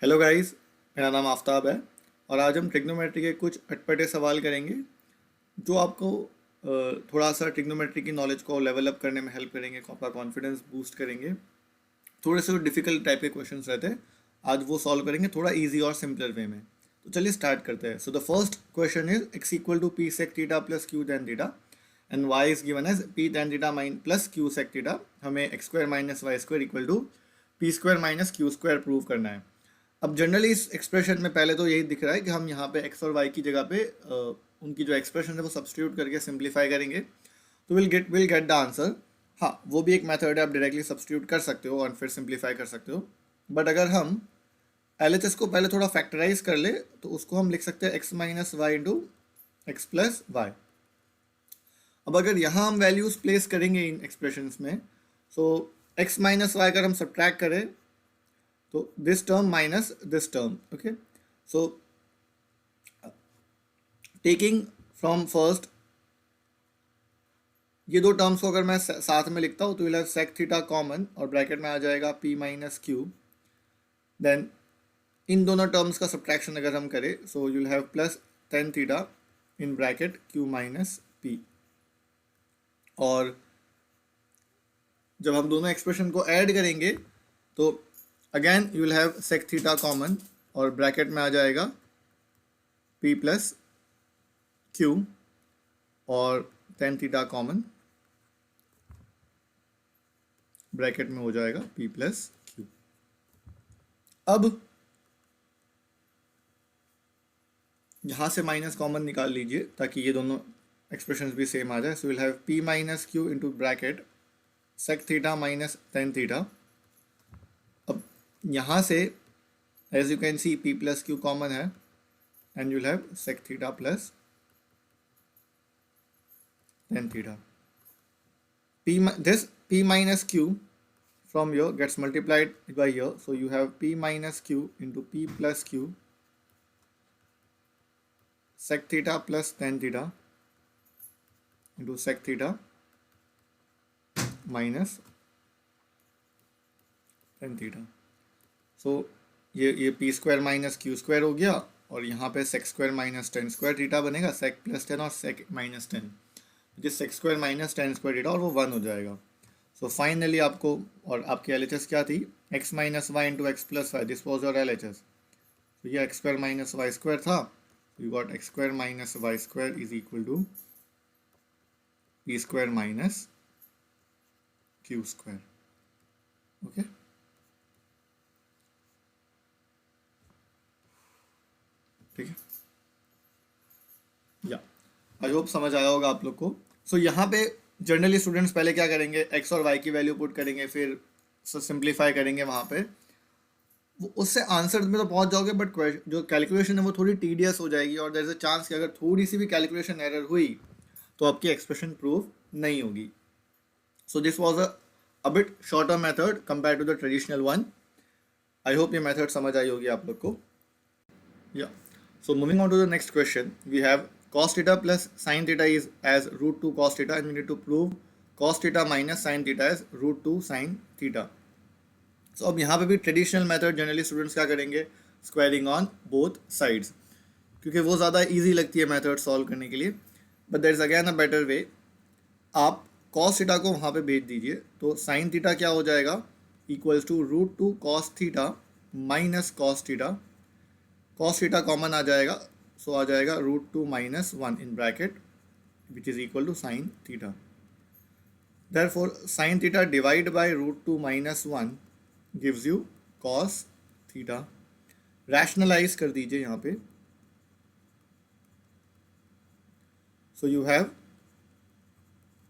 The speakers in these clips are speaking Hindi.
हेलो गाइस, मेरा नाम आफ्ताब है और आज हम ट्रिग्नोमेट्री के कुछ अटपटे सवाल करेंगे जो आपको थोड़ा सा ट्रिग्नोमेट्री की नॉलेज को लेवल अप करने में हेल्प करेंगे, आपका कॉन्फिडेंस बूस्ट करेंगे। थोड़े से डिफिकल्ट टाइप के क्वेश्चंस रहते हैं, आज वो सॉल्व करेंगे थोड़ा इजी और सिंपलर वे में। तो चलिए स्टार्ट करते हैं। So the first question is x equal to P sec theta plus Q tan theta and y is given as P tan theta minus plus Q sec theta. हमें x square minus y square equal to P square minus Q square prove करना है। अब जनरली इस एक्सप्रेशन में पहले तो यही दिख रहा है कि हम यहाँ पे x और y की जगह पे उनकी जो एक्सप्रेशन है वो सब्स्टिट्यूट करके सिंप्लीफाई करेंगे तो विल गेट द आंसर। हाँ, वो भी एक मेथड है, आप डायरेक्टली सब्स्टिट्यूट कर सकते हो और फिर सिंप्लीफाई कर सकते हो। बट अगर हम LHS को पहले थोड़ा फैक्टराइज कर ले तो उसको हम लिख सकते हैं x minus y into x plus y. अब अगर यहाँ हम वैल्यूज प्लेस करेंगे इन एक्सप्रेशंस में, सो एक्स माइनस वाई अगर हम सब्ट्रैक्ट करें तो this term minus this term, okay. So taking from first ये दो टर्म्स को अगर मैं साथ में लिखता हूँ तो will have sec theta common और ब्रैकेट में आ जाएगा p माइनस क्यू। देन इन दोनों टर्म्स का सब्ट्रैक्शन अगर हम करें so you will have plus tan theta in bracket q minus p। और जब हम दोनों एक्सप्रेशन को ऐड करेंगे तो again you will have sec theta common और ब्रैकेट में आ जाएगा p प्लस क्यू और टेन थीटा कॉमन, ब्रैकेट में हो जाएगा p प्लस क्यू। अब यहाँ से माइनस कॉमन निकाल लीजिए ताकि ये दोनों एक्सप्रेशंस भी सेम आ जाए। So will have p minus Q into bracket sec theta minus tan theta. अब यहाँ से as you can see p plus Q common है and you will have sec theta plus tan theta. This p minus q from here gets multiplied by here, so you have p minus q into p plus q sec theta plus tan theta into sec theta minus tan theta. So ये p square minus Q square हो गया और यहाँ पे sec square minus tan square theta बनेगा, सेक प्लस टेन और सेक माइनस टेन, जिस sec square minus tan square theta और वो वन हो जाएगा। सो फाइनली आपको, और आपकी LHS क्या थी, x minus y into x plus y, this was your LHS। तो ये x square minus y square था, you got x square minus y square is equal to P square minus Q square, okay. ठीक है, या आई होप समझ आया होगा आप लोग को। सो यहाँ पे जनरली स्टूडेंट्स पहले क्या करेंगे, एक्स और वाई की वैल्यू पुट करेंगे, फिर सिंप्लीफाई करेंगे वहाँ पे, उससे आंसर में तो पहुंच जाओगे बट जो कैलकुलेशन है वो थोड़ी टीडियस हो जाएगी और देयर इज अ चांस कि अगर थोड़ी सी भी कैलकुलेशन एरर हुई तो आपकी एक्सप्रेशन प्रूव नहीं होगी। So this was a bit shorter method compare to the traditional one. I hope ये मेथड समझ आई होगी आप लोग को। या so moving on to the next question, we have cos theta plus sin theta is as root 2 cos theta and we need to prove cos theta minus sin theta as root 2 sin theta. सो अब यहाँ पे भी ट्रेडिशनल मेथड जनरली स्टूडेंट्स क्या करेंगे, स्क्वायरिंग ऑन बोथ साइड्स, क्योंकि वो ज़्यादा इजी लगती है मेथड सॉल्व करने के लिए। But there is again a better way. आप कॉस थीटा को वहाँ पे भेज दीजिए तो साइन थीटा क्या हो जाएगा, equals to root two cos theta minus cos theta. Cos theta common आ जाएगा, सो आ जाएगा root two minus one in bracket which is equal to sine theta. Therefore, sin theta divided by root 2 minus 1 gives you cos theta. Rationalize कर दीजिए यहाँ पे, so you have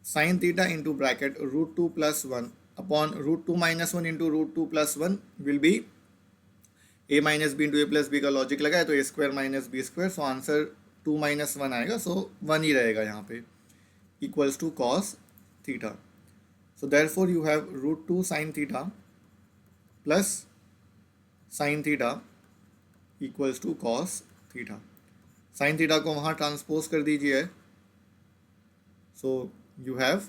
sin theta into bracket root 2 plus 1 upon root 2 minus 1 into root 2 plus 1 will be a minus b into a plus b का लॉजिक लगा है तो a square minus b square, so answer 2 minus one आएगा, सो 1 ही रहेगा यहाँ पे, equals to cos theta. So therefore you have root 2 sin theta plus sin theta equals to cos theta. sin theta को वहाँ ट्रांसपोज कर दीजिए, so you have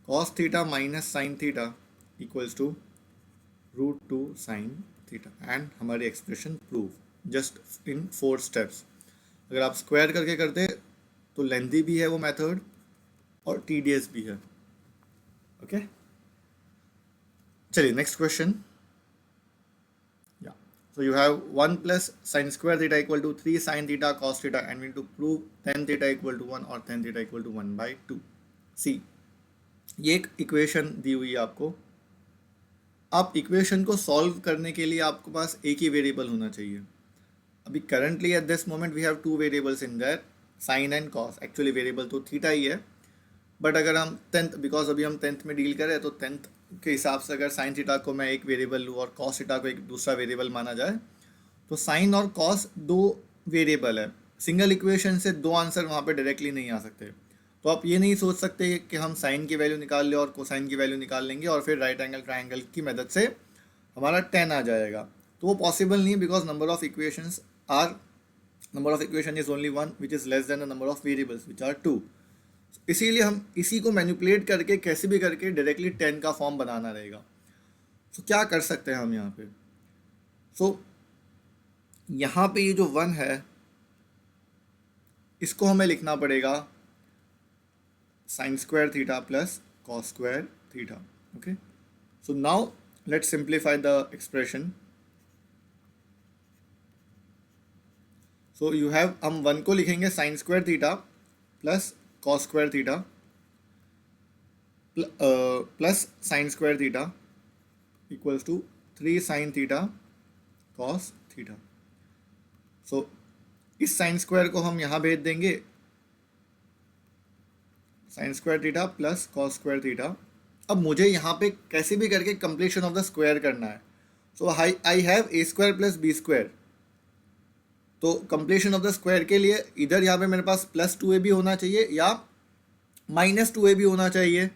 cos theta minus sin theta equals to root √2 sine theta and हमारी expression prove just in 4 steps. अगर आप स्क्वायर करके करते तो लेंथी भी है वो मेथड और टीडियस भी है। ओके, चलिए next question. So you have 1 plus sin square theta equal to 3 sin theta cos theta and we need to prove tan theta equal to 1 और tan theta equal to 1/2। See, ये एक इक्वेशन दी हुई है आपको। आप इक्वेशन को सॉल्व करने के लिए आपके पास एक ही वेरिएबल होना चाहिए। अभी currently at this moment we have 2 variables in that, sine and cos. Actually variable तो थीटा ही है, बट अगर हम टेंथ, बिकॉज अभी हम टेंथ में डील करें तो टेंथ के हिसाब से अगर साइन थीटा को मैं एक वेरिएबल लूँ और कॉस थीटा को एक दूसरा वेरिएबल माना जाए तो साइन और कॉस 2 वेरिएबल है। सिंगल इक्वेशन से 2 आंसर वहाँ पे डायरेक्टली नहीं आ सकते। तो आप ये नहीं सोच सकते कि हम साइन की वैल्यू निकाल लें और कोसाइन की वैल्यू निकाल लेंगे और फिर राइट एंगल ट्राइंगल की मदद से हमारा tan आ जाएगा। तो वो पॉसिबल नहीं, because number of equation is only 1 which is less than the number of variables which are 2। इसीलिए हम इसी को मैनिपुलेट करके कैसे भी करके डायरेक्टली 10 का फॉर्म बनाना रहेगा। सो क्या कर सकते हैं हम यहाँ पे? यहाँ पे ये जो 1 है इसको हमें लिखना पड़ेगा sin square theta plus cos square theta। okay, so now let's simplify the expression। so you have, हम 1 को लिखेंगे sin square theta plus cos square theta plus sin square theta equals to 3 sin theta cos theta। so इस sin square को हम यहाँ भेज देंगे, sin square theta plus cos square theta। अब मुझे यहाँ पे कैसे भी करके कंप्लीशन ऑफ द स्क्वायर करना है। So I have a square plus b square. तो कंप्लीशन ऑफ द स्क्वायर के लिए इधर यहाँ पे मेरे पास +2ab होना चाहिए या -2ab होना चाहिए।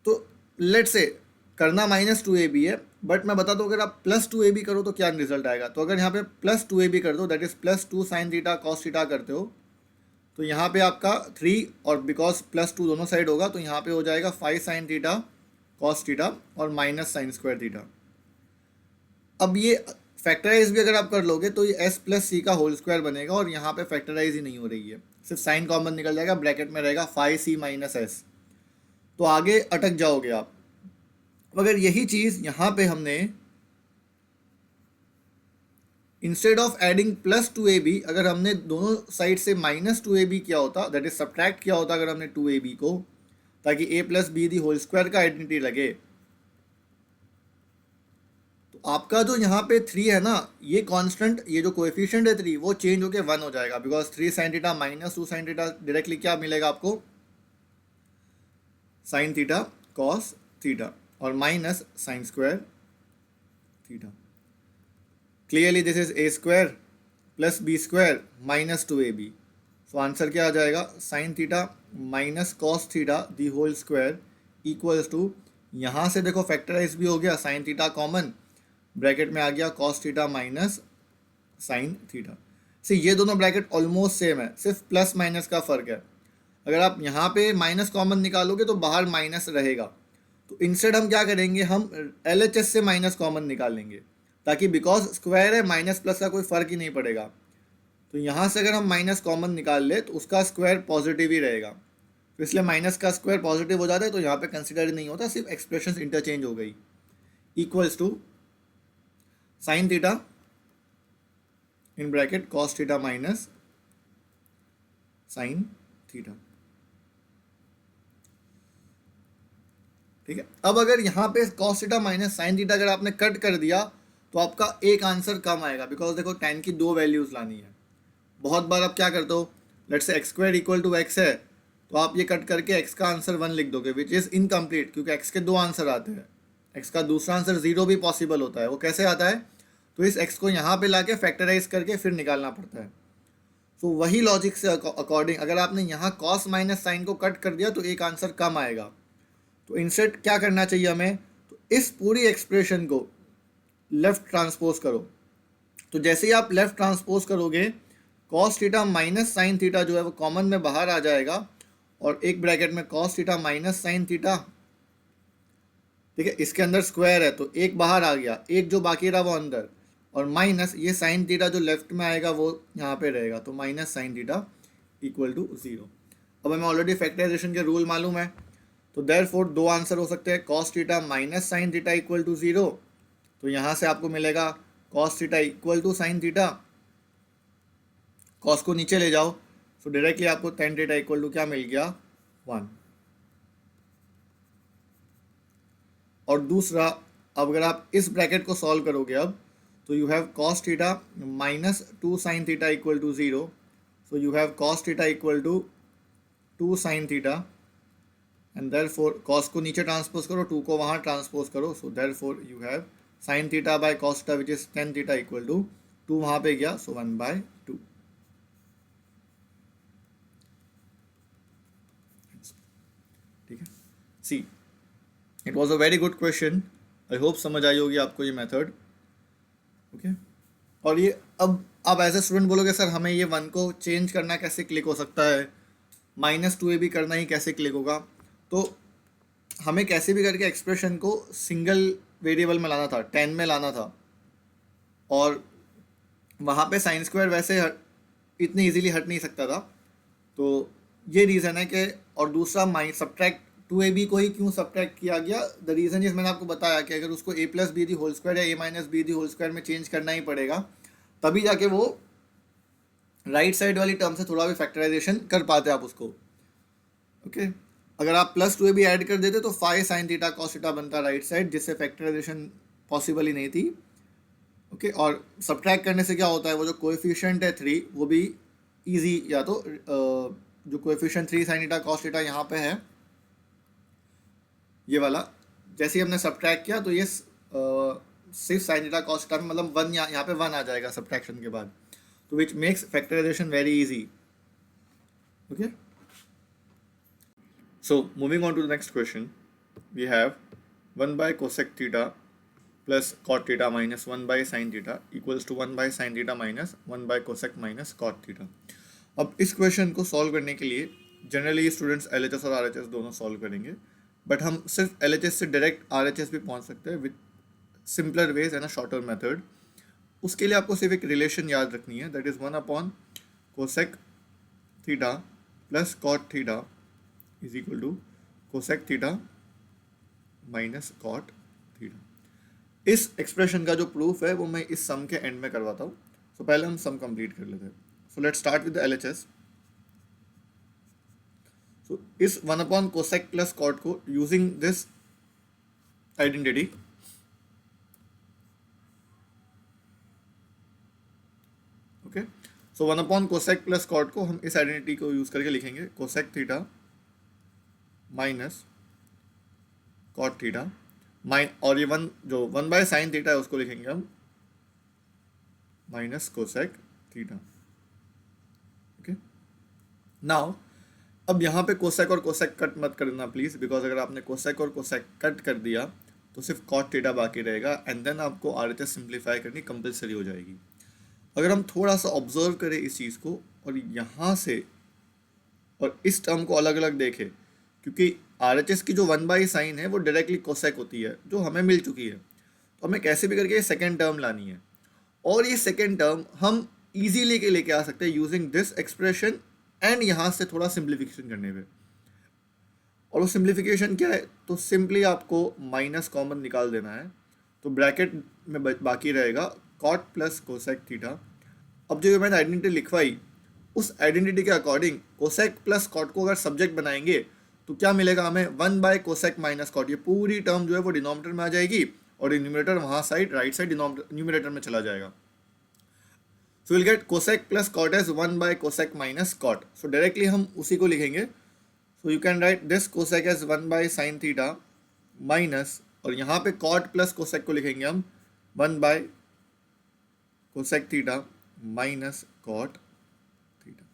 तो लेट्स से करना -2ab है, बट मैं बता दूँ अगर आप +2ab करो तो क्या रिजल्ट आएगा। तो अगर यहाँ पे +2ab कर दो, that is +2 sin theta cos theta करते हो, तो यहाँ पे आपका 3 और बिकॉज +2 दोनों साइड होगा तो यहाँ पे हो जाएगा 5 sin थीटा cos थीटा और -sin स्क्वायर थीटा। अब ये फैक्टराइज भी अगर आप कर लोगे तो ये s + c का होल स्क्वायर बनेगा और यहाँ पे फैक्टराइज ही नहीं हो रही है, सिर्फ साइन कॉमन निकल जाएगा, ब्रैकेट में रहेगा 5c - s। तो आगे अटक जाओगे आप। अगर यही चीज़ यहाँ पे हमने इंस्टेड ऑफ एडिंग +2ab अगर हमने दोनों साइड से -2ab किया होता, दैट इज सब्ट्रैक्ट किया होता अगर हमने 2ab को, ताकि a + b the whole square का आइडेंटिटी लगे, तो आपका जो यहाँ पे 3 है ना, ये कांस्टेंट, ये जो कोएफिशिएंट है 3 वो चेंज होके 1 हो जाएगा, because 3 sin theta -2 sin theta directly क्या मिलेगा आपको, sin थीटा cos थीटा और minus sin square theta. Clearly this is a square plus b square -2ab। So answer क्या आ जाएगा, sin theta - cos theta the whole square equals to, यहाँ से देखो फैक्टराइज भी हो गया, sin थीटा कॉमन, ब्रैकेट में आ गया cos theta minus sin theta. से ये दोनों ब्रैकेट ऑलमोस्ट सेम है, सिर्फ प्लस माइनस का फ़र्क है। अगर आप यहाँ पे माइनस कॉमन निकालोगे तो बाहर माइनस रहेगा, तो इंस्टेड हम क्या करेंगे, हम LHS से माइनस कॉमन निकाल लेंगे, ताकि बिकॉज स्क्वायर है माइनस प्लस का कोई फ़र्क ही नहीं पड़ेगा। तो यहाँ से अगर हम माइनस कॉमन निकाल ले तो उसका स्क्वायर पॉजिटिव ही रहेगा, तो इसलिए माइनस का स्क्वायर पॉजिटिव हो जाता है, तो यहाँ पे कंसिडर नहीं होता, सिर्फ एक्सप्रेशन इंटरचेंज हो गई। Equals to sine theta in bracket cos theta minus sine theta. ठीक है, अब अगर यहाँ पे cos theta minus sine theta अगर आपने कट कर दिया तो आपका एक आंसर कम आएगा, बिकॉज देखो tan की 2 वैल्यूज लानी है। बहुत बार आप क्या करते हो, लेट्स से x² = x है, तो आप ये कट करके x का आंसर 1 लिख दोगे, विच इज़ इनकम्प्लीट, क्योंकि x के 2 आंसर आते हैं। x का दूसरा आंसर 0 भी पॉसिबल होता है। वो कैसे आता है, तो इस x को यहाँ पे लाके फैक्टराइज करके फिर निकालना पड़ता है। तो वही लॉजिक से अकॉर्डिंग अगर आपने यहाँ cos माइनस साइन को कट कर दिया तो एक आंसर कम आएगा। तो इंस्टेड क्या करना चाहिए हमें, तो इस पूरी एक्सप्रेशन को लेफ्ट ट्रांसपोज करो। तो जैसे ही आप लेफ्ट ट्रांसपोज करोगे, cos theta minus sine theta जो है वो कॉमन में बाहर आ जाएगा और एक ब्रैकेट में cos theta minus sine theta ठीक है, इसके अंदर स्क्वायर है तो एक बाहर आ गया, एक जो बाकी रहा वो अंदर, और माइनस ये साइन थीटा जो लेफ्ट में आएगा वो यहाँ पे रहेगा, तो minus sine theta equal to 0। अब हमें ऑलरेडी फैक्टराइजेशन के रूल मालूम है, तो देयरफॉर दो आंसर हो सकते हैं, cos theta minus sine theta equal to 0। तो यहाँ से आपको मिलेगा cos theta equal to sine theta, cos को नीचे ले जाओ, तो डायरेक्टली आपको टेन थीटा इक्वल टू क्या मिल गया, 1। और दूसरा, अब अगर आप इस ब्रैकेट को सॉल्व करोगे अब, तो you have cos theta minus 2 sine theta equal to 0। So you have cos theta equal to 2 sine theta, and therefore cos को नीचे ट्रांसपोज करो, 2 को वहाँ ट्रांसपोज करो, so therefore you have sine theta by cos theta which is tan theta equal to 2 वहाँ पे गया, सो 1/2। ठीक है, see it was a very good question, I hope समझ आई होगी आपको ये मेथड। ओके, और ये अब एज ए स्टूडेंट बोलोगे सर हमें ये 1 को चेंज करना कैसे क्लिक हो सकता है, -2a भी करना ही कैसे क्लिक होगा, तो हमें कैसे भी करके एक्सप्रेशन को सिंगल वेरिएबल में लाना था, 10 में लाना था, और वहाँ पे साइन स्क्वायर वैसे इतनी इजीली हट नहीं सकता था, तो ये रीज़न है कि, और दूसरा सब्ट्रैक्ट 2ab को ही क्यों सब्ट्रैक्ट किया गया, द रीज़न इज मैंने आपको बताया कि अगर उसको a plus b the whole square या a minus b the whole square में चेंज करना ही पड़ेगा, तभी जाके वो राइट साइड वाली टर्म से थोड़ा भी फैक्टराइजेशन कर पाते आप उसको। ओके, अगर आप +2ab ऐड कर देते तो 5 साइन थीटा कॉस थीटा बनता राइट साइड, जिससे फैक्टराइजेशन पॉसिबल ही नहीं थी। ओके, और सब्ट्रैक्ट करने से क्या होता है, वो जो कोएफिशिएंट है 3 वो भी इजी, या तो जो coefficient 3 sign theta cos theta यहाँ पे है, ये वाला, जैसे ही हमने सब्ट्रैक्ट किया तो ये सिर्फ साइन थीटा कॉस थीटा में मतलब 1 यहाँ पे 1 आ जाएगा सब्ट्रैक्शन के बाद, तो which makes factorisation very easy. Okay, so moving on to the next question, we have 1 by cosec theta plus cot theta minus 1 by sin theta equals to 1 by sin theta minus 1 by cosec minus cot theta। अब इस क्वेश्चन को सॉल्व करने के लिए जनरली स्टूडेंट्स LHS और RHS दोनों सॉल्व करेंगे, बट हम सिर्फ LHS से डायरेक्ट RHS भी पहुंच सकते हैं with simpler ways and a shorter method. उसके लिए आपको सिर्फ एक रिलेशन याद रखनी है, that is 1 cosec theta plus cot theta is equal to cosec theta minus cot theta. इस एक्सप्रेशन का जो प्रूफ है वो मैं इस सम के एंड में करवाता हूँ, सो पहले हम सम कंप्लीट कर लेते हैं। So let's start with the LHS। So इस 1 कोसेक प्लस कॉट को using this identity, okay, so 1 cosec plus cot को हम इस आइडेंटिटी को यूज करके लिखेंगे, cosec theta minus cot theta और ये 1 जो 1 बाय साइन थीटा है उसको लिखेंगे हम minus cosec theta. Okay, now अब यहाँ पे कोसेक और कोसेक कट मत करना प्लीज, बिकॉज अगर आपने कोसेक और कोसेक कट कर दिया तो सिर्फ कॉट थीटा बाकी रहेगा, एंड देन आपको RHS सिंप्लीफाई करनी कंपलसरी हो जाएगी। अगर हम थोड़ा सा ऑब्जर्व करें इस चीज़ को और यहाँ से और इस टर्म को अलग अलग देखें, क्योंकि RHS की जो 1 बाई साइन है वो डायरेक्टली कोसेक होती है जो हमें मिल चुकी है, तो हमें कैसे भी करके सेकेंड टर्म लानी है, और ये सेकेंड टर्म हम इजीली लेके आ सकते हैं यूजिंग दिस एक्सप्रेशन एंड यहाँ से थोड़ा सिंप्लीफिकेशन करने पे। और वो सिंप्लीफिकेशन क्या है, तो सिंपली आपको माइनस कॉमन निकाल देना है, तो ब्रैकेट में बाकी रहेगा कॉट प्लस कोसेक थीटा। अब जो मैंने आइडेंटिटी लिखवाई उस आइडेंटिटी के अकॉर्डिंग कोसेक प्लस कॉट को अगर सब्जेक्ट बनाएंगे तो क्या मिलेगा हमें, 1 बाय कोसेक माइनस कॉट, ये पूरी टर्म जो है वो डिनोमिनेटर में आ जाएगी और न्यूमरेटर वहाँ साइड राइट साइड न्यूमरेटर में चला जाएगा। So will get cosec plus cot as 1 by cosec minus cot, so directly हम उसी को लिखेंगे। So you can write this cosec as 1 by sine theta minus, और यहाँ पे कॉट प्लस कोसेक को लिखेंगे हम 1 by cosec theta minus cot theta,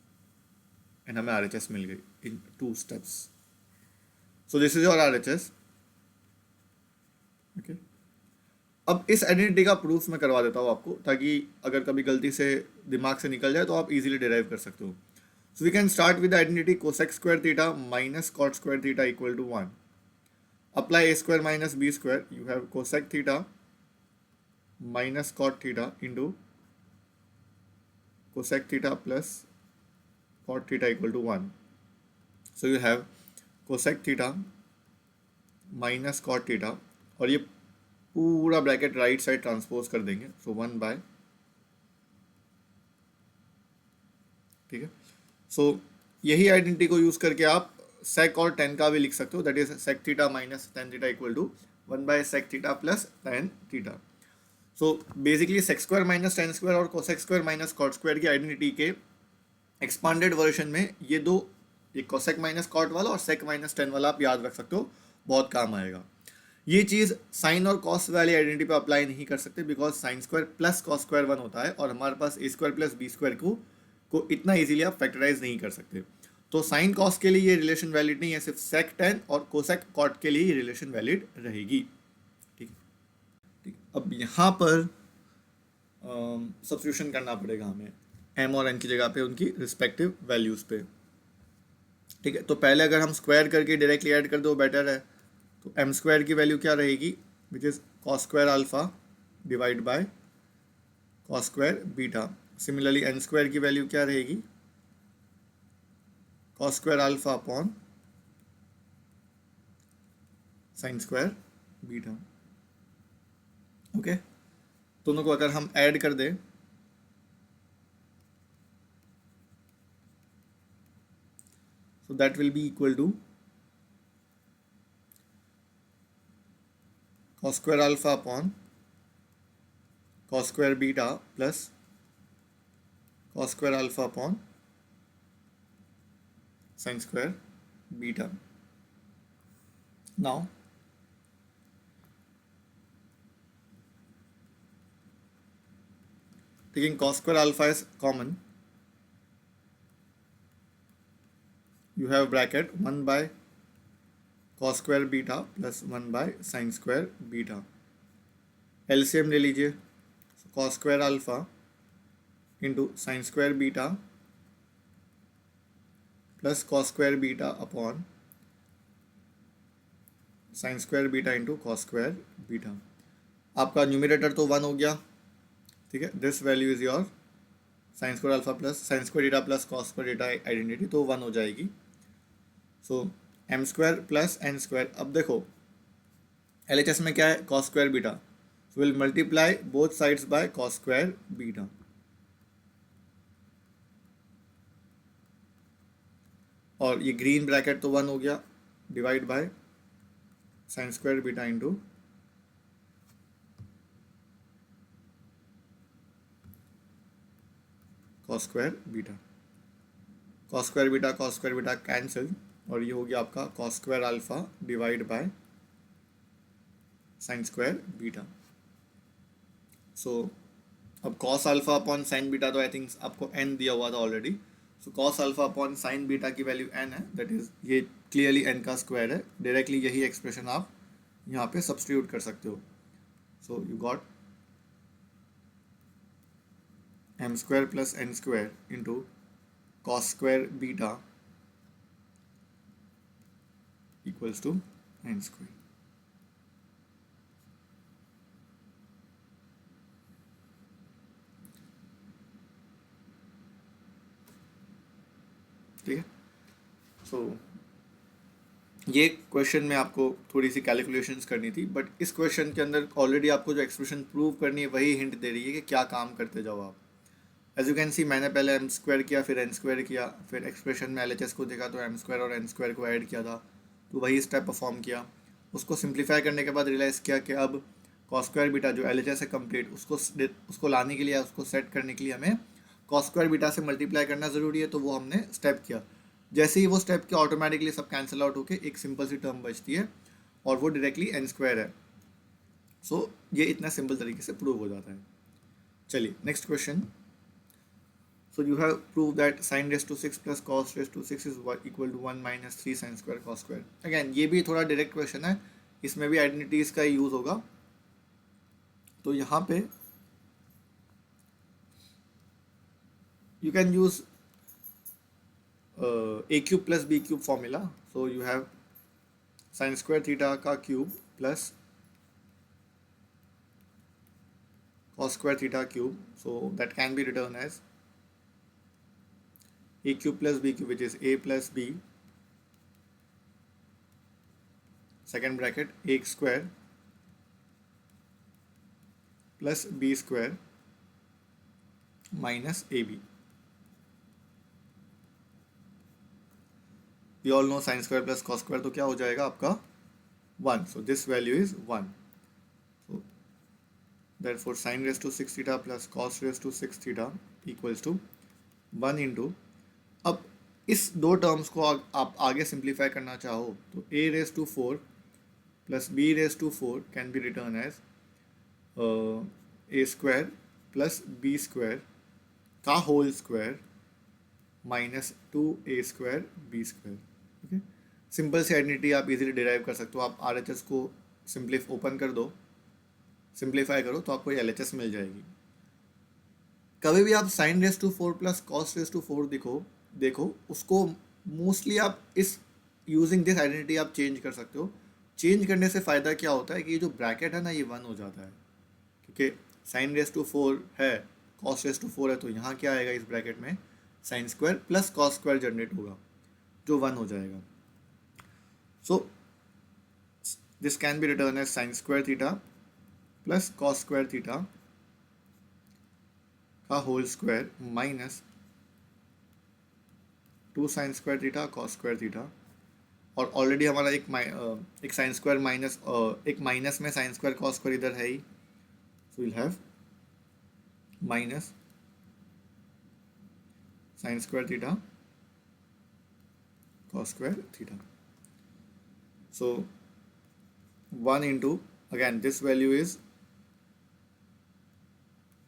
and हमें RHS मिल गई in 2 steps. So this is your RHS। Okay, अब इस आइडेंटिटी का प्रूफ मैं करवा देता हूँ आपको, ताकि अगर कभी गलती से दिमाग से निकल जाए तो आप इजीली डिराइव कर सकते हो। So we can start with identity cosec square theta minus cot square theta equal to 1। apply a square minus b square, you have cosec theta minus cot theta into cosec theta plus cot theta equal to 1. So you have cosec theta minus cot theta, और ये पूरा ब्रैकेट राइट साइड ट्रांसपोज कर देंगे, सो 1 बाय, ठीक है। सो यही आइडेंटिटी को यूज करके आप सेक और टेन का भी लिख सकते हो, that is sec theta minus tan theta equal to 1 by sec theta plus tan theta. So basically sec square minus tan square और cosec square minus cot square की आइडेंटिटी के एक्सपांडेड वर्जन में ये दो, ये कोसेक माइनस कॉट वाला और सेक माइनस टेन वाला आप याद रख सकते हो, बहुत काम आएगा। ये चीज़ साइन और कॉस वाली आइडेंटिटी पे अप्लाई नहीं कर सकते, because sign square plus cos square 1 होता है और हमारे पास ए स्क्वायर प्लस बी स्क्वायर को इतना इजीली आप फैक्टराइज नहीं कर सकते। तो साइन कॉस के लिए ये रिलेशन वैलिड नहीं है, सिर्फ सेक टेन और कोसेक कॉट के लिए ये रिलेशन वैलिड रहेगी, ठीक ठीक। अब यहाँ पर सब्स्टिट्यूशन करना पड़ेगा हमें एम और एन की जगह पे उनकी रिस्पेक्टिव वैल्यूज़ पे, ठीक है। तो पहले अगर हम स्क्वायर करके डायरेक्टली ऐड कर दो बेटर है, तो एम स्क्वायर की वैल्यू क्या रहेगी, which is cos square alpha divide by cos square beta. Similarly n square की वैल्यू क्या रहेगी, cos square alpha upon sine square beta, okay. दोनों को अगर हम ऐड कर दें, so that will be equal to cos square alpha upon cos square beta plus cos square alpha upon sin square beta. Now taking cos square alpha is common, you have bracket 1 by cos square beta plus 1 by sin square beta, LCM ले लीजिए, cos square alpha into sin square beta plus cos square beta upon sin square beta into cos square beta। आपका न्यूमरेटर तो 1 हो गया, ठीक है। This value is your sine square alpha plus sine square beta plus cos square beta identity, तो 1 हो जाएगी। So M square plus N square, अब देखो LHS में क्या है, cos square beta, so will multiply both sides by cos square beta, और ये ग्रीन ब्रैकेट तो 1 हो गया, divide by sine square beta into cos square beta, cos square beta cancel, और ये हो गया आपका cos square alpha divide by sine square beta. So अब cos alpha upon sine beta, तो आई थिंक आपको एन दिया हुआ था already, so cos alpha upon sine beta की वैल्यू एन है, दैट इज ये क्लियरली एन का स्क्वायर है, डायरेक्टली यही एक्सप्रेशन आप यहाँ पे सब्स्टिट्यूट कर सकते हो। So you got M square plus N square into cos square beta equals to n square. ठीक है। सो ये क्वेश्चन में आपको थोड़ी सी कैलकुलेशंस करनी थी, बट इस क्वेश्चन के अंदर ऑलरेडी आपको जो एक्सप्रेशन प्रूव करनी है वही हिंट दे रही है कि क्या काम करते जाओ आप। एज यू कैन सी, मैंने पहले एम स्क्वायर किया, फिर एन स्क्वायर किया, फिर एक्सप्रेशन में LHS को देखा तो एम स्क्वायर और एन स्क्वायर को ऐड किया था, तो वही स्टेप परफॉर्म किया। उसको सिंप्लीफाई करने के बाद रियलाइज़ किया कि अब कॉस स्क्वायर बीटा जो LHS है कंप्लीट, उसको लाने के लिए, उसको सेट करने के लिए हमें कॉस स्क्वायर बीटा से मल्टीप्लाई करना ज़रूरी है, तो वो हमने स्टेप किया। जैसे ही वो स्टेप किया, ऑटोमेटिकली सब कैंसिल आउट होकर एक सिंपल सी टर्म बचती है, और वो डायरेक्टली एन स्क्वायर है। सो ये इतना सिंपल तरीके से प्रूव हो जाता है। चलिए next question. So you have proved that sin raised to 6 plus cos raised to 6 is equal to 1 minus 3 sin square cos square। Again ये भी थोड़ा डायरेक्ट क्वेश्चन है, इसमें भी आइडेंटिटीज का यूज होगा। तो यहाँ पे you can use a cube plus b cube formula। So you have sine square theta का cube plus cos square theta cube, so that can be written as a cube plus b cube, which is a plus b, second bracket, a square plus b square minus ab. We all know sin square plus cos square, तो क्या हो जाएगा आपका 1. So this value is 1. So therefore sin raised to 6 theta plus cos raised to 6 theta equals to 1 into, अब इस दो टर्म्स को आप आगे सिंप्लीफाई करना चाहो तो a raise to 4 plus b raise to 4 can be written as a square plus b square का whole square minus 2a square b square. Okay, simple सी आइडेंटिटी आप इजीली डिराइव कर सकते हो. आप RHS को ओपन कर दो, सिंप्लीफाई करो तो आपको LHS मिल जाएगी. कभी भी आप साइन रेस टू 4 प्लस कॉस रेस टू 4 देखो उसको मोस्टली आप इस यूजिंग दिस आइडेंटिटी आप चेंज कर सकते हो. चेंज करने से फ़ायदा क्या होता है कि ये जो ब्रैकेट है ना ये 1 हो जाता है, क्योंकि साइन रेस टू 4 है, कॉस रेस टू 4 है, तो यहाँ क्या आएगा इस ब्रैकेट में sine square plus cos square generate होगा जो 1 हो जाएगा. So this can be written as sine square theta plus cos square theta का whole square minus 2 sine square theta cos square theta. और ऑलरेडी हमारा एक साइन स्क्वायर माइनस एक माइनस में साइन स्क्वायर कॉस स्क्वायर इधर है ही, so will have minus sine square theta cos square theta. So 1 into, again this value is,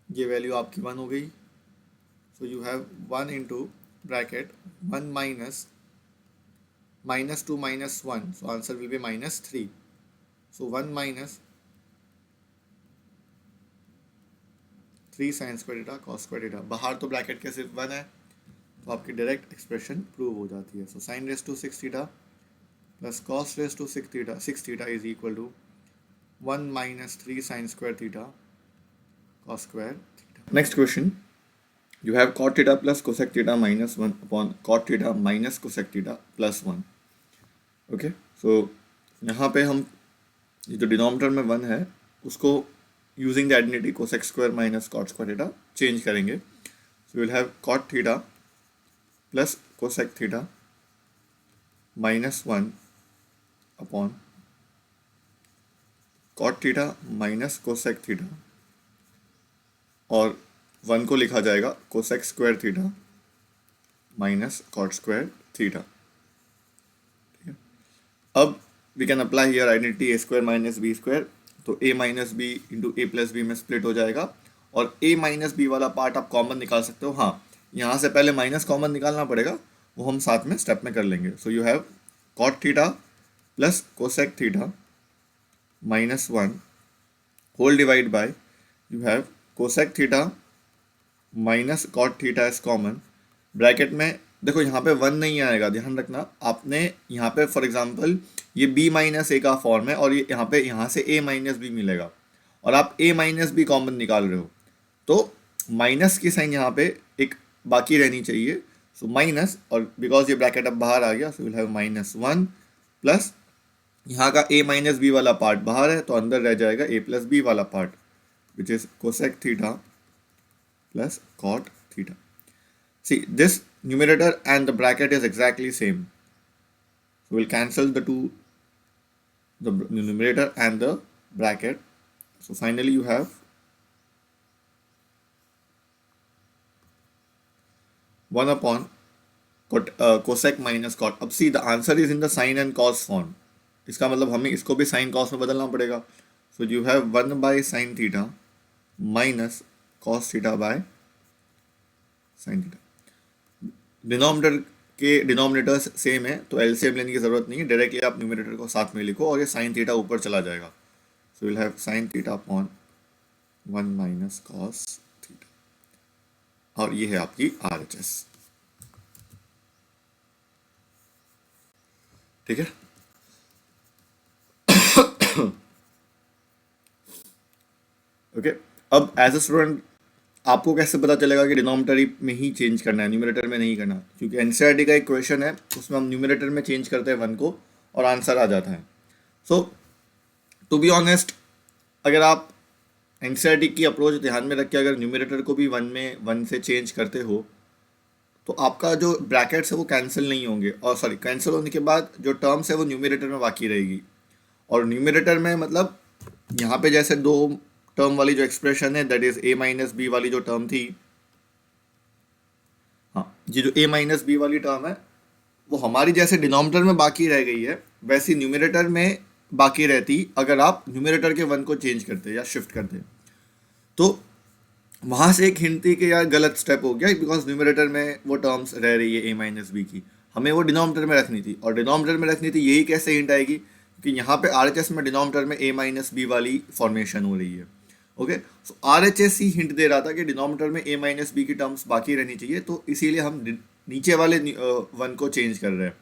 ये वैल्यू आपकी 1 हो गई. सो you have 1 into bracket 1 minus -2 minus 1, so answer will be -3. So 1 minus 3 sin square theta cos square theta. बाहर तो ब्रैकेट के सिर्फ 1 है तो आपकी डायरेक्ट एक्सप्रेशन प्रूव हो जाती है. So sin raised to 6 theta plus cos raised to 6 theta is equal to 1 minus 3 sin square theta cos square theta. Next question. You have cot theta plus cosec theta minus 1 upon cot theta minus cosec theta plus 1. Okay, सो यहाँ पे हम ये जो डिनोमिनेटर में 1 है उसको using the identity cosec square minus cot square theta change करेंगे. So will have cot theta plus cosec theta minus 1 upon cot theta minus cosec theta, और 1 को लिखा जाएगा cosec square theta minus cot square theta. ठीक है, अब we can apply here identity a square minus b square. तो a minus b into a plus b में स्प्लिट हो जाएगा, और a माइनस बी वाला पार्ट आप कॉमन निकाल सकते हो. हाँ, यहाँ से पहले माइनस कॉमन निकालना पड़ेगा, वो हम साथ में स्टेप में कर लेंगे. So you have cot theta plus cosec theta minus 1 whole divide by you have cosec theta minus cot theta is common. Bracket में देखो यहाँ पे 1 नहीं आएगा, ध्यान रखना. आपने यहाँ पे फॉर एग्जांपल ये b माइनस ए का फॉर्म है और ये यहाँ से a माइनस बी मिलेगा, और आप a माइनस बी कॉमन निकाल रहे हो तो माइनस की साइन यहाँ पे एक बाकी रहनी चाहिए. सो माइनस, और बिकॉज ये ब्रैकेट अब बाहर आ गया सो विल हैव -1 प्लस यहाँ का a माइनस बी वाला पार्ट बाहर है तो अंदर रह जाएगा a प्लस बी वाला part which is cosec theta plus cot theta. See, this numerator and the bracket is exactly same. So we'll cancel the numerator and the bracket. So finally you have 1 upon cosec minus cot. अब see, the answer is in the sin and cos form. इसका मतलब हमें इसको भी sin cos में बदलना पड़ेगा. So you have 1 by sin theta minus cos theta by sine theta. Denominator के डिनोमिनेटर्स सेम है तो एलसीएम लेने की जरूरत नहीं है, डायरेक्टली आप न्यूमरेटर को साथ में लिखो और ये साइन थीटा ऊपर चला जाएगा. So will have sine theta upon 1 minus cos theta, और ये है आपकी RHS. ठीक है, ओके, अब एज अ स्टूडेंट आपको कैसे पता चलेगा कि डिनोमिनेटर में ही चेंज करना है, न्यूमरेटर में नहीं करना? क्योंकि एनसीईआरटी का एक क्वेश्चन है, उसमें हम न्यूमरेटर में चेंज करते हैं वन को और आंसर आ जाता है। सो टू बी ऑनेस्ट, अगर आप एनसीईआरटी की अप्रोच ध्यान में रख के अगर न्यूमरेटर को भी वन से चेंज करते हो, तो आपका जो ब्रैकेट्स है वो कैंसिल नहीं होंगे, और सॉरी, कैंसिल होने के बाद जो टर्म्स है वो न्यूमरेटर में बाकी रहेगी। और न्यूमरेटर में मतलब यहाँ पे जैसे दो टर्म वाली जो एक्सप्रेशन है, that is a minus b वाली जो टर्म थी, हाँ, ये जो ए माइनस बी वाली टर्म है वो हमारी जैसे डिनोमिनेटर में बाकी रह गई है, वैसी न्यूमरेटर में बाकी रहती अगर आप न्यूमरेटर के वन को चेंज करते या शिफ्ट करते। तो वहां से एक हिंट थी कि यार गलत स्टेप हो गया, बिकॉज न्यूमरेटर में वो टर्म्स रह रही है ए माइनस बी की, हमें वो डिनोमिनेटर में रखनी थी। और डिनोमिनेटर में रखनी थी, यही कैसे हिंट आएगी कि यहाँ पे आरएचएस में डिनोमिनेटर में ए माइनस बी वाली फॉर्मेशन हो रही है। ओके, सो आरएचएस ही हिंट दे रहा था कि डिनोमिनेटर में ए माइनस बी की टर्म्स बाकी रहनी चाहिए, तो इसीलिए हम नीचे वाले वन को चेंज कर रहे हैं।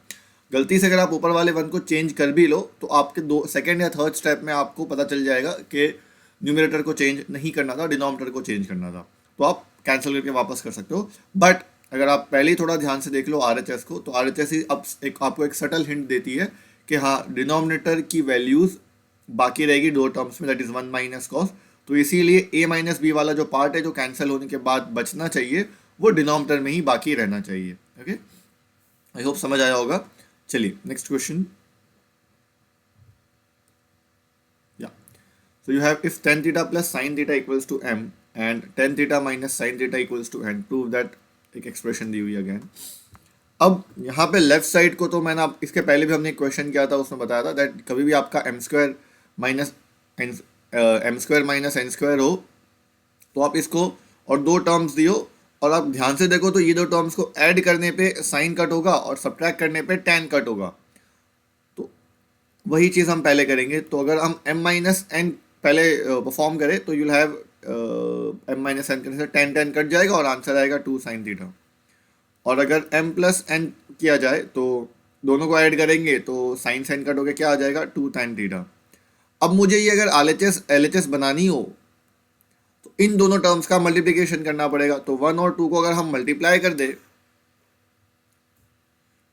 गलती से अगर आप ऊपर वाले वन को चेंज कर भी लो, तो आपके दो सेकेंड या थर्ड स्टेप में आपको पता चल जाएगा कि न्यूमरेटर को चेंज नहीं करना था, डिनोमिनेटर को चेंज करना था, तो आप कैंसिल करके वापस कर सकते हो। बट अगर आप पहले ही थोड़ा ध्यान से देख लो आरएचएस को, तो आरएचएस ही अब आपको एक सटल हिंट देती है कि हाँ, डिनोमिनेटर की वैल्यूज बाकी रहेगी दो टर्म्स में, that is one minus cos. तो इसीलिए ए माइनस बी वाला जो पार्ट है जो कैंसिल होने के बाद बचना चाहिए, वो डिनोमिनेटर में ही बाकी रहना चाहिए। ओके, आई होप समझ आया होगा। चलिए नेक्स्ट क्वेश्चन। या, so you have if tan theta plus sin theta equals to m and tan theta minus sin theta equals to n, prove that। एक एक्सप्रेशन दी हुई अगेन। अब यहाँ पे लेफ्ट साइड को तो मैंने, आप इसके पहले भी हमने एक क्वेश्चन किया था, उसमें बताया था दैट कभी भी आपका m square minus n square हो, तो आप इसको और दो टर्म्स दियो, और आप ध्यान से देखो तो ये दो टर्म्स को ऐड करने पे साइन कट होगा और सब्ट्रैक्ट करने पे टैन कट होगा। तो वही चीज़ हम पहले करेंगे। तो अगर हम m माइनस एन पहले परफॉर्म करें, तो you'll have m minus n करने से टेन टेन कट जाएगा और आंसर आएगा टू साइन थीटा। और अगर m प्लस एन किया जाए तो दोनों को ऐड करेंगे तो साइन साइन कट होकर क्या आ जाएगा, टू साइन थीटा। अब मुझे ये अगर एल एच एस बनानी हो, तो इन दोनों टर्म्स का मल्टीप्लिकेशन करना पड़ेगा। तो वन और टू को अगर हम मल्टीप्लाई कर दे,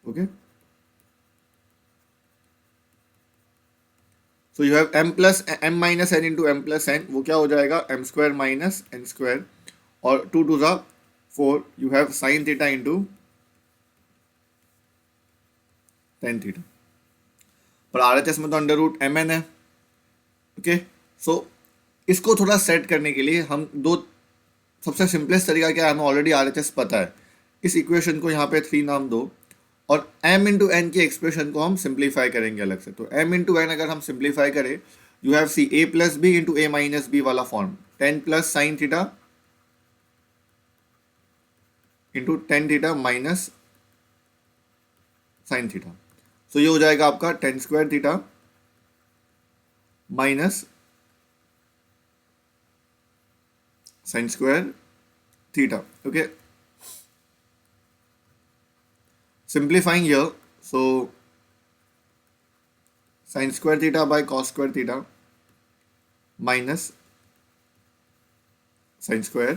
okay, so you have m minus n into m plus n, वो क्या हो जाएगा, m square minus n square, और टू टू ज़ा four, you have sine theta into tan theta. पर आरएचएस में तो अंडर रूट एम एन है। ओके, सो इसको थोड़ा सेट करने के लिए हम दो, सबसे सिंपलेस्ट तरीका क्या है, हमें ऑलरेडी आरएचएस पता है। इस इक्वेशन को यहाँ पे थ्री नाम दो, और m इंटू एन की एक्सप्रेशन को हम सिंप्लीफाई करेंगे अलग से। तो m इंटू एन अगर हम सिंप्लीफाई करें, you have see a plus b into a minus b वाला form, tan plus sine theta into tan theta minus sine theta. So ये हो जाएगा आपका tan square theta minus sine square theta. Okay, simplifying here, so sin square theta by cos square theta minus sin square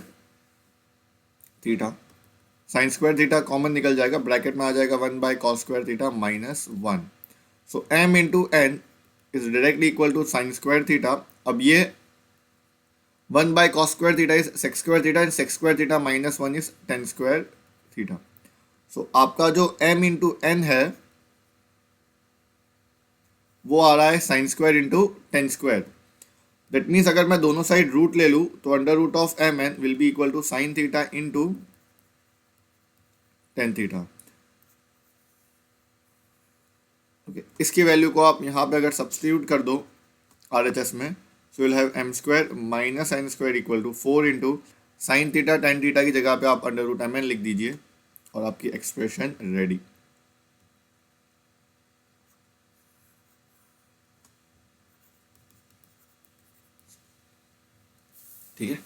theta, sin square theta common निकल जाएगा, ब्रैकेट में आ जाएगा one by cos square theta minus one. So m into n is directly equal to sine square theta. अब ये one by cos square theta is sec square theta and sec square theta minus one is tan square theta। So आपका जो m इंटू एन है वो आ रहा है sine square into tan square. That means अगर मैं दोनों साइड रूट ले लूँ, तो under root of m n will be equal to sine theta into tan theta. Okay, इसकी वैल्यू को आप यहाँ पे अगर सब्सटीट्यूट कर दो आरएचएस में, so will have m square minus sine square equal to four into sine theta tan theta की जगह पे आप अंडर रूट एम एन लिख दीजिए, और आपकी एक्सप्रेशन रेडी। ठीक है,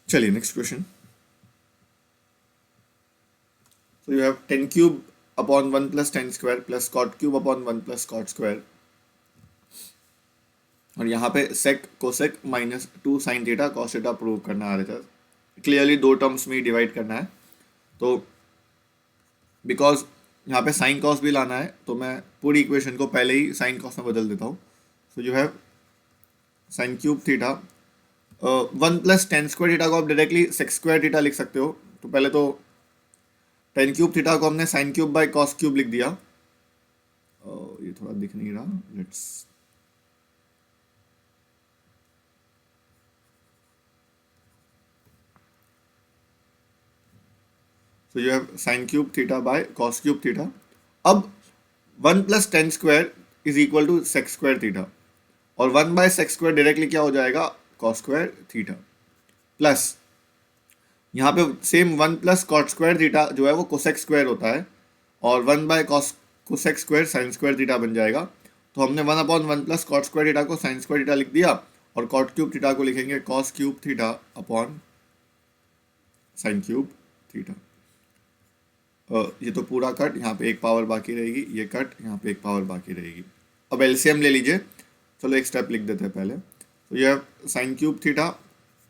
चलिए next question. So you have tan cube upon one plus tan square plus cot cube upon one plus cot square और यहाँ पे sec cosec minus 2 sine theta cos theta prove करना है RHS। क्लियरली दो टर्म्स में डिवाइड करना है। तो बिकॉज यहाँ पे साइन कॉस भी लाना है तो मैं पूरी इक्वेशन को पहले ही साइन कॉस में बदल देता हूँ। सो you have sine cube theta 1 + tan² theta को आप डायरेक्टली sec² थीटा लिख सकते हो। तो पहले तो tan³ थीटा को हमने sin³/cos³ लिख दिया। ये थोड़ा दिख नहीं रहा, let's so you have sin³ theta by cos³ theta. अब 1 + tan² is equal to sec² theta और 1/sec² डायरेक्टली क्या हो जाएगा cos² थीटा प्लस यहाँ पे सेम 1 + cot² थीटा जो है वो cosec² होता है और 1/cosec² sin² थीटा बन जाएगा। तो हमने 1/1 + cot² थीटा को sin² थीटा लिख दिया और cot³ थीटा को लिखेंगे cos³ theta upon sin³ theta. ये तो पूरा कट, यहाँ पे एक पावर बाकी रहेगी, ये कट, यहाँ पे एक पावर बाकी रहेगी। अब एलसीएम ले लीजिए। चलो एक स्टेप लिख देते हैं पहले। तो ये sin³ theta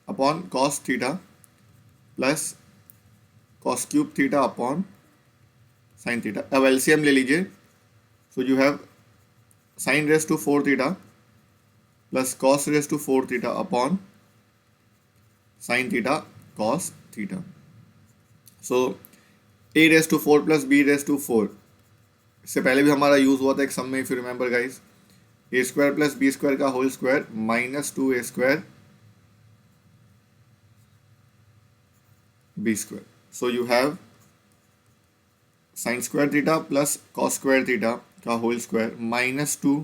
upon cos theta plus cos³ theta upon sin theta. अब एलसीएम ले लीजिए। सो you have sin⁻⁴ theta plus cos⁻⁴ theta upon sin theta cos theta. So a⁴ plus b⁴, इससे पहले भी हमारा यूज हुआ था एक सम में, if you remember guys. a² plus b² का whole square minus 2a² b²। So you have sin² theta plus cos² theta का whole square minus 2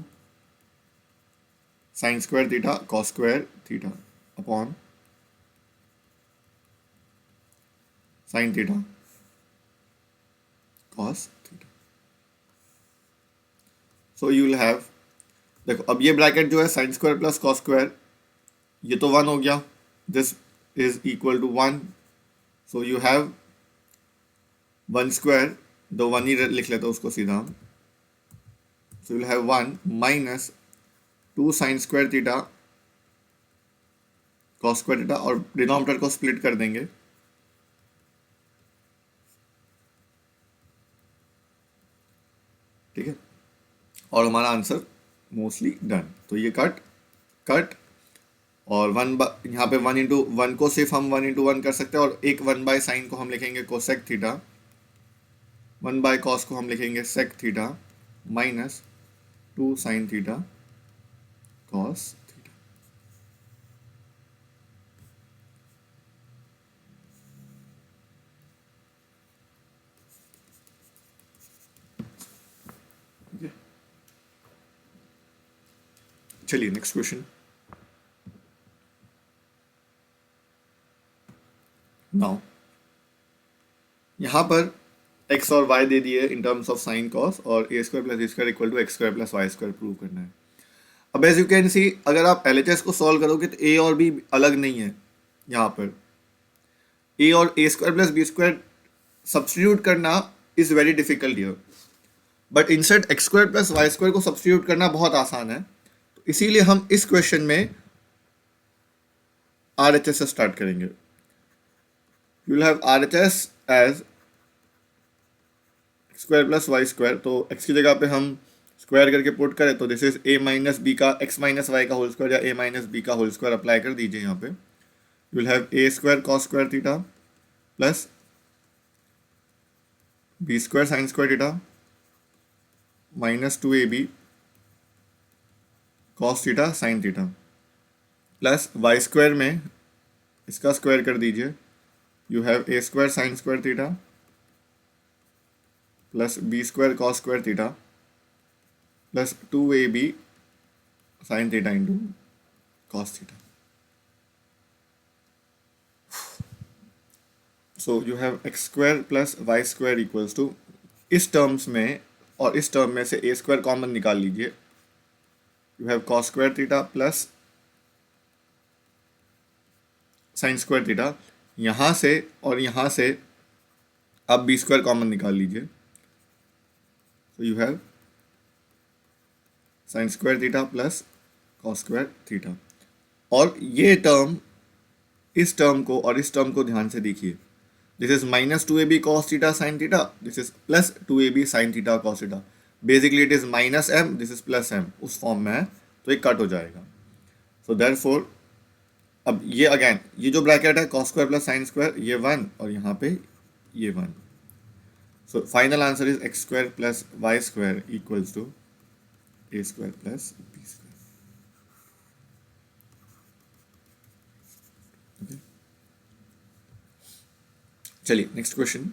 sin² theta cos² theta upon sin theta cos theta. So you will have, देखो अब ये ब्रैकेट जो है sin² प्लस cos², ये तो 1 हो गया, this is equal to 1। So you have 1² दो 1 ही लिख लेते हैं उसको सीधा हम। सो you will have 1 minus 2 sin² theta cos² theta और डिनोमिनेटर को स्प्लिट कर देंगे। ठीक है, और हमारा आंसर मोस्टली डन। तो ये कट कट और यहाँ पे 1 को सिर्फ हम 1 × 1 कर सकते हैं और एक 1/sin को हम लिखेंगे कोसेक थीटा, 1/cos को हम लिखेंगे sec theta minus 2 sin theta cos theta. चलिए नेक्स्ट क्वेश्चन। नाउ यहाँ पर x और y दे दिए in terms of sine cos और a² + b² equal to x² + y² prove करना है। अब एज यू कैन सी, अगर आप LHS को सॉल्व करोगे तो a और b अलग नहीं है। यहाँ पर a और a² + b² सब्स्टिट्यूट करना is very difficult here, but instead x² + y² को सब्स्टिट्यूट करना बहुत आसान है। तो इसीलिए हम इस क्वेश्चन में RHS से स्टार्ट करेंगे। You will have RHS as x² + y²। तो x की जगह पे हम स्क्वायर करके पुट करें तो दिस इज a - b का x - y का होल स्क्वायर या a - b का होल स्क्वायर अप्लाई कर दीजिए यहाँ पे। You will have a² cos² theta plus b² sin² theta minus 2ab cos theta sin theta plus y² में इसका स्क्वायर कर दीजिए। You have a² sin² theta plus b² cos² theta plus 2ab sin theta into cos theta. So you have x² + y² equals to, इस टर्म्स में और इस टर्म में से a² कॉमन निकाल लीजिए। You have cos² theta plus sin² theta, यहाँ से और यहाँ से अब b² कॉमन निकाल लीजिए। सो you have sin² theta plus cos square theta. और ये टर्म, इस टर्म को और इस टर्म को ध्यान से देखिए, this is minus two a b cos theta sine theta, this is plus two a b sine theta cos theta. Basically it is minus m, this is plus m, उस फॉर्म में है, तो ये कट हो जाएगा। सो देयरफॉर अब ये अगेन, ये जो ब्रैकेट है cos square plus sine square, ये वन, और यहाँ पे ये one. So final answer is x square plus y square equals to a square plus b square. चलिए next question.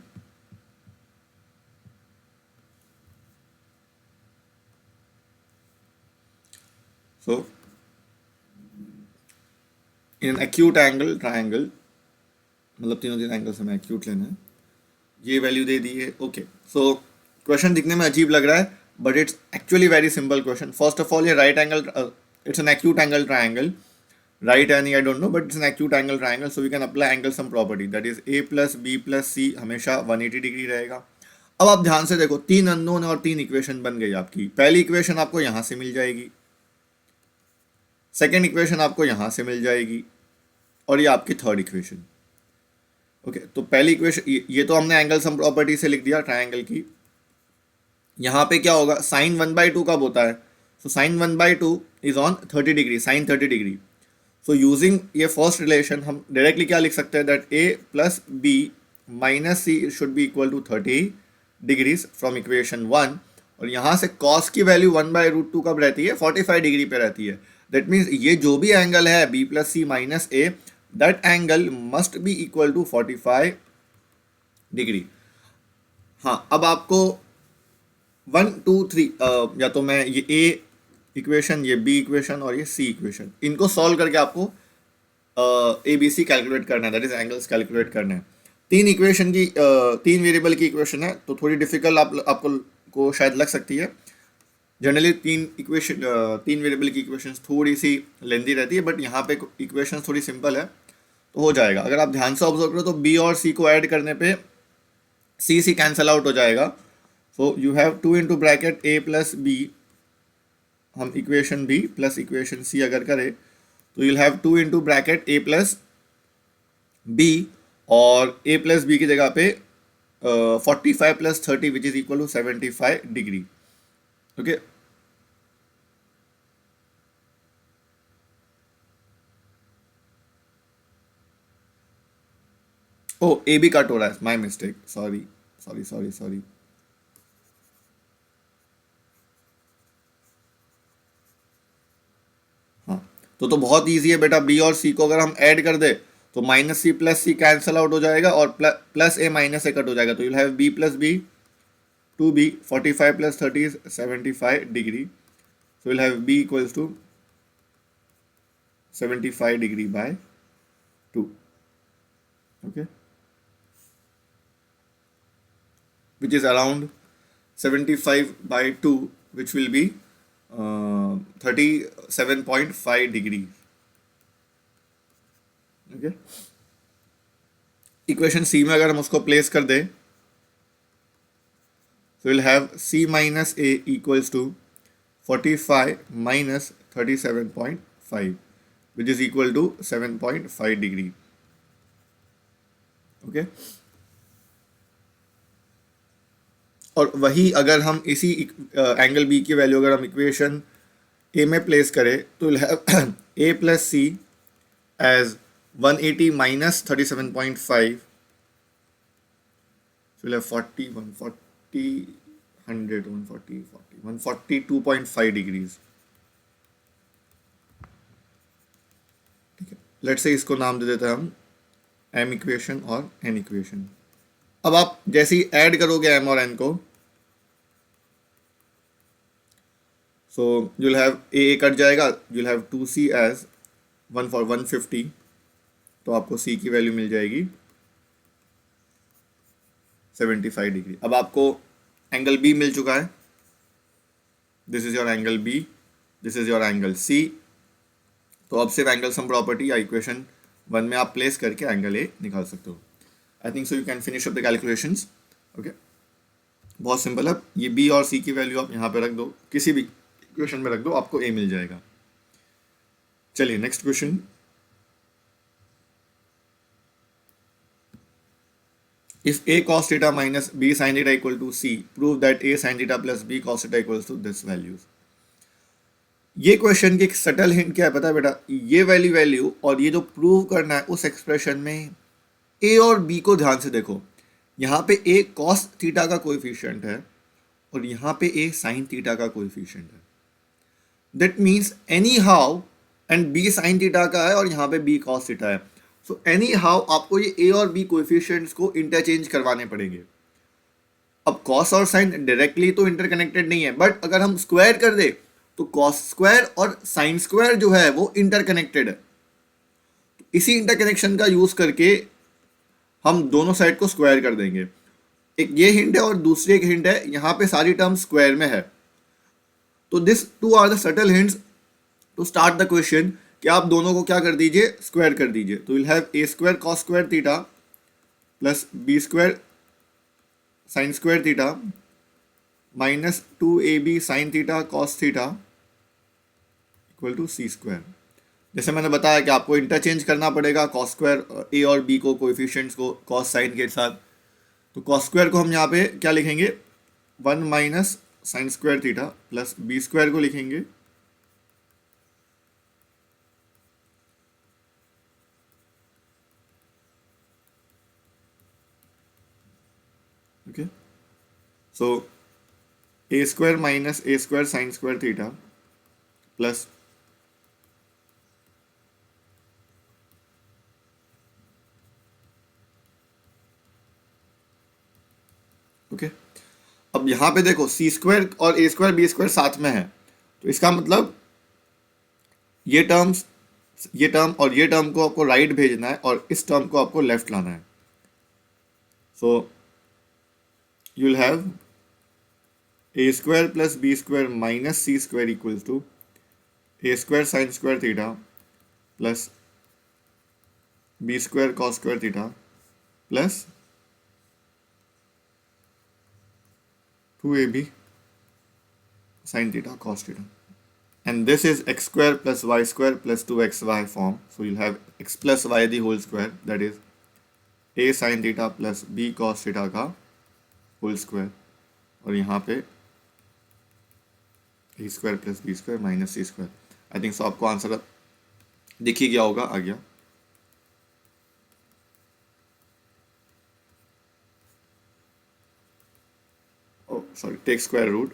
So in acute angle triangle, मतलब तीनों तीन एंगल से हमें एक्यूट लेना है, ये वैल्यू दे दी है। ओके, सो क्वेश्चन दिखने में अजीब लग रहा है but it's actually very simple question. First of all ये right angle, it's an acute angle triangle, right है नहीं I don't know, but it's an acute angle triangle, so we can apply angle sum property, that is a plus b plus c हमेशा 180 डिग्री रहेगा। अब आप ध्यान से देखो, तीन अननोन और तीन इक्वेशन बन गई आपकी। पहली इक्वेशन आपको यहाँ से मिल जाएगी, सेकेंड इक्वेशन आपको यहाँ से मिल जाएगी, और ये आपकी थर्ड इक्वेशन। ओके, तो पहली इक्वेशन, ये तो हमने एंगल सम प्रॉपर्टी से लिख दिया ट्रायंगल की। यहाँ पे क्या होगा, साइन 1/2 कब होता है, so sine 1/2 is on 30 degree, sine 30 degree. So using ये फर्स्ट रिलेशन हम डायरेक्टली क्या लिख सकते हैं, that a plus b minus c should be equal to 30 degrees from equation 1। और यहाँ से कॉस की वैल्यू 1/√2 कब रहती है, 45 डिग्री पे रहती है। दैट मीन्स ये जो भी एंगल है b plus c minus a, that angle must be equal to 45 degree. हाँ, अब आपको 1 2 3 या तो मैं ये ए इक्वेशन, ये बी इक्वेशन और ये सी इक्वेशन, इनको सॉल्व करके आपको ए बी सी कैलकुलेट करना है, दैट इज एंगल्स कैलकुलेट करना है। तीन इक्वेशन की तीन वेरिएबल की इक्वेशन है, तो थोड़ी डिफिकल्ट आपको को शायद लग सकती है। जनरली तीन इक्वेशन, तीन वेरिएबल की इक्वेशंस थोड़ी सी लेंदी रहती है, बट यहाँ पे इक्वेशन थोड़ी सिंपल है तो हो जाएगा। अगर आप ध्यान से ऑब्जर्व करो तो बी और सी को ऐड करने पे सी सी कैंसल आउट हो जाएगा। So you have 2 into bracket a plus b, हम equation b plus equation c अगर करें तो you'll have 2 into bracket a plus b, और ए प्लस बी की जगह पे 45 plus 30 which is equal to 75 degree. Okay, oh a b cut हो रहा है, my mistake, sorry sorry sorry sorry. हाँ, तो बहुत ईजी है बेटा, बी और सी को अगर हम ऐड कर दे तो minus c plus c cancel out हो जाएगा और plus a minus a cut हो जाएगा, तो you'll have b plus b 2b, 45 plus 30 is 75 degree, so we'll have b equals to 75 degree by 2, okay, which is around 75 by 2, which will be 37.5 degrees, okay. Equation c में अगर हम उसको प्लेस कर दें, so we'll have c minus a equals to 45 minus 37.5, which is equal to 7.5 degree, okay. और वही अगर हम इसी एंगल बी की वैल्यू अगर हम इक्वेशन ए में प्लेस करें तो will have a plus c as 180 minus 37.5, so we'll have 40 140 100 140 40 142.5 degrees, ठीक है। लेट्स से इसको नाम दे देते हैं हम एम इक्वेशन और एन इक्वेशन। अब आप जैसे ही ऐड करोगे एम और एन को, so you'll have a cut जाएगा, you'll have 2c as 1 for 150, तो आपको c की वैल्यू मिल जाएगी 75 डिग्री। अब आपको एंगल बी मिल चुका है, this is your angle b, this is your angle c, तो अब सिर्फ एंगल सम प्रॉपर्टी या इक्वेशन 1 में आप प्लेस करके एंगल ए निकाल सकते हो। I think so you can finish up the calculations, okay. बहुत सिंपल है, ये बी और सी की वैल्यू आप यहाँ पे रख दो, किसी भी इक्वेशन में रख दो, आपको ए मिल जाएगा। चलिए next question. If a cos theta minus b sin theta equal to c, prove that a sin theta plus b cos theta equals to this values. ये क्वेश्चन की एक सटल हिंट क्या है पता है बेटा, ये वाली वैल्यू और ये जो प्रूव करना है उस एक्सप्रेशन में ए और बी को ध्यान से देखो। यहाँ पे ए कॉस थीटा का कोएफिशिएंट है और यहाँ पे ए साइन थीटा का कोएफिशिएंट है। That means anyhow, and b sine theta का है और यहाँ पे बी कॉस थीटा है। सो एनी हाउ आपको ये ए और बी कोएफिशिएंट्स को इंटरचेंज करवाने पड़ेंगे। अब कॉस और साइन डायरेक्टली तो इंटरकनेक्टेड नहीं है, बट अगर हम स्क्वायर कर दे तो कॉस स्क्वायर और साइन स्क्वायर जो है वो इंटरकनेक्टेड है। इसी इंटरकनेक्शन का यूज करके हम दोनों साइड को स्क्वायर कर देंगे। एक ये हिंट है और दूसरी एक हिंट है, यहाँ पे सारी टर्म स्क्वायर में है। तो this two are the subtle hints to start the question कि आप दोनों को क्या कर दीजिए, स्क्वायर कर दीजिए। तो will have a square cos square theta plus b square sine square theta minus 2ab sine theta cos theta equal to c square. जैसे मैंने बताया कि आपको इंटरचेंज करना पड़ेगा कॉस स्क्वायर ए और बी को, कोएफिशिएंट्स को कॉस साइन के साथ। तो कॉस स्क्वायर को हम यहाँ पे क्या लिखेंगे, 1 minus sine square theta plus b square को लिखेंगे okay. So a square minus a square sine square theta plus okay. अब यहाँ पे देखो सी स्क्वायर और ए स्क्वायर बी स्क्वायर साथ में है, तो इसका मतलब ये टर्म और ये टर्म को आपको राइट भेजना है और इस टर्म को आपको लेफ्ट लाना है। So you will have a square plus b square minus c square equals to a square sine square theta plus b square cos square theta plus 2ab sin theta cos theta, and this is x square plus y square plus 2xy form. So you'll have x plus y the whole square, that is a sin theta plus b cos theta का whole square, और यहाँ पे a square plus b square minus c square। I think so आपको आंसर दिख ही गया होगा, आ गया। Sorry, take square root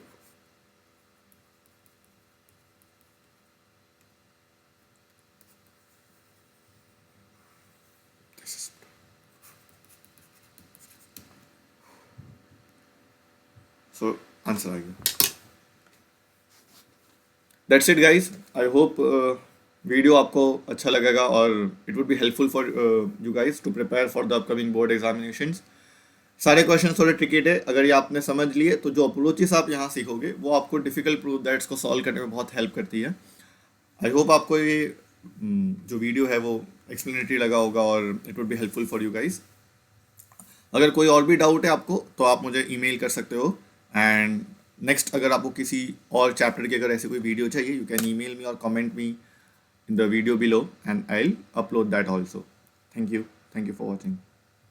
so answer आ गया। That's it guys. I hope video आपको अच्छा लगेगा और it would be helpful for you guys to prepare for the upcoming board examinations. सारे क्वेश्चन थोड़े ट्रिकेट है, अगर ये आपने समझ लिए तो जो अप्रोचेस आप यहाँ सीखोगे वो आपको डिफिकल्ट प्रूफ दैट्स को सॉल्व करने में बहुत हेल्प करती है। आई होप आपको ये जो वीडियो है वो एक्सप्लेनेटरी लगा होगा और it would be helpful for you guys. अगर कोई और भी डाउट है आपको तो आप मुझे ईमेल कर सकते हो, एंड नेक्स्ट अगर आपको किसी और चैप्टर की अगर ऐसी कोई वीडियो चाहिए यू कैन ईमेल मी और comment me in the video below and I will upload that also. Thank you for watching.